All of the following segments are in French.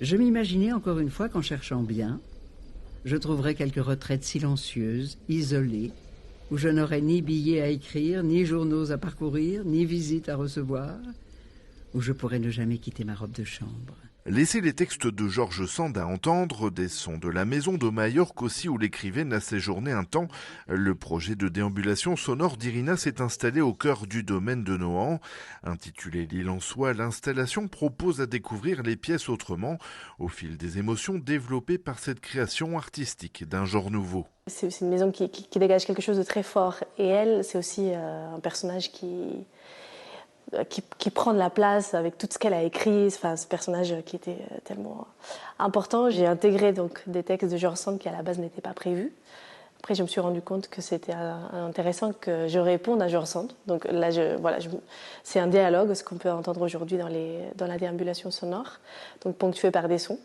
Je m'imaginais encore une fois qu'en cherchant bien, je trouverais quelques retraites silencieuses, isolées, où je n'aurais ni billets à écrire, ni journaux à parcourir, ni visites à recevoir, où je pourrais ne jamais quitter ma robe de chambre. Laisser les textes de George Sand à entendre, des sons de la maison de Majorque aussi où l'écrivaine a séjourné un temps. Le projet de déambulation sonore d'Irina s'est installé au cœur du domaine de Nohant. Intitulé L'île en soi, l'installation propose à découvrir les pièces autrement, au fil des émotions développées par cette création artistique d'un genre nouveau. C'est une maison qui dégage quelque chose de très fort. Et elle, c'est aussi un personnage qui prend de la place avec tout ce qu'elle a écrit. Enfin, ce personnage qui était tellement important. J'ai intégré donc des textes de George Sand qui à la base n'étaient pas prévus. Après, je me suis rendu compte que c'était intéressant que je réponde à George Sand. Donc là, c'est un dialogue, ce qu'on peut entendre aujourd'hui dans la déambulation sonore, donc ponctué par des sons.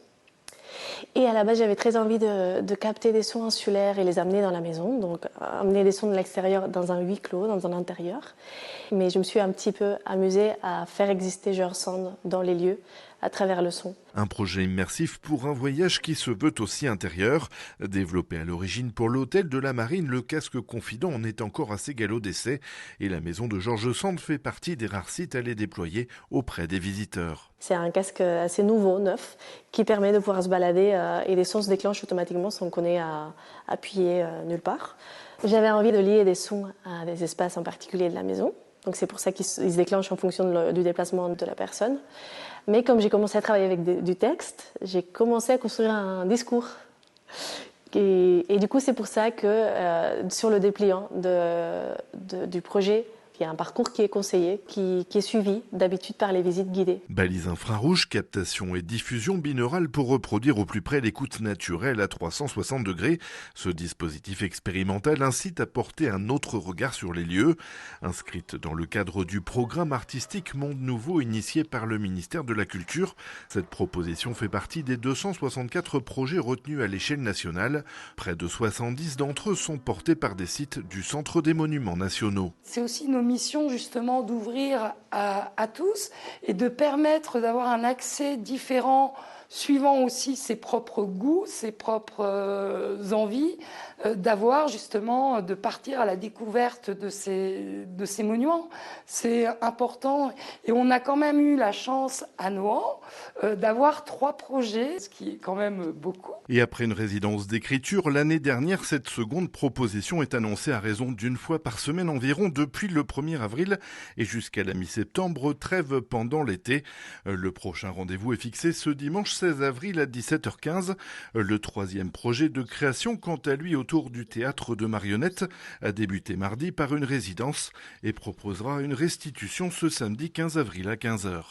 Et à la base, j'avais très envie de capter des sons insulaires et les amener dans la maison, donc amener des sons de l'extérieur dans un huis clos, dans un intérieur. Mais je me suis un petit peu amusée à faire exister George Sand dans les lieux à travers le son. Un projet immersif pour un voyage qui se veut aussi intérieur. Développé à l'origine pour l'hôtel de la Marine, le casque confident en est encore à ses galops d'essai et la maison de George Sand fait partie des rares sites à les déployer auprès des visiteurs. C'est un casque assez nouveau, neuf, qui permet de pouvoir se balader et les sons se déclenchent automatiquement sans qu'on ait à appuyer nulle part. J'avais envie de lier des sons à des espaces en particulier de la maison. Donc c'est pour ça qu'ils se déclenchent en fonction du déplacement de la personne. Mais comme j'ai commencé à travailler avec du texte, j'ai commencé à construire un discours. Et du coup, c'est pour ça que sur le dépliant du projet, il y a un parcours qui est conseillé, qui est suivi d'habitude par les visites guidées. Balises infrarouges, captation et diffusion binaurale pour reproduire au plus près l'écoute naturelle à 360 degrés. Ce dispositif expérimental incite à porter un autre regard sur les lieux. Inscrite dans le cadre du programme artistique Monde Nouveau initié par le ministère de la Culture, cette proposition fait partie des 264 projets retenus à l'échelle nationale. Près de 70 d'entre eux sont portés par des sites du Centre des Monuments Nationaux. C'est aussi nos missions justement d'ouvrir à tous et de permettre d'avoir un accès différent suivant aussi ses propres goûts, ses propres envies, d'avoir justement, de partir à la découverte de ces monuments. C'est important et on a quand même eu la chance à Nohant d'avoir 3 projets, ce qui est quand même beaucoup. Et après une résidence d'écriture, l'année dernière, cette seconde proposition est annoncée à raison d'une fois par semaine environ depuis le 1er avril et jusqu'à la mi-septembre, trêve pendant l'été. Le prochain rendez-vous est fixé ce dimanche 16 avril à 17h15. Le 3e projet de création, quant à lui autour du théâtre de marionnettes, a débuté mardi par une résidence et proposera une restitution ce samedi 15 avril à 15h.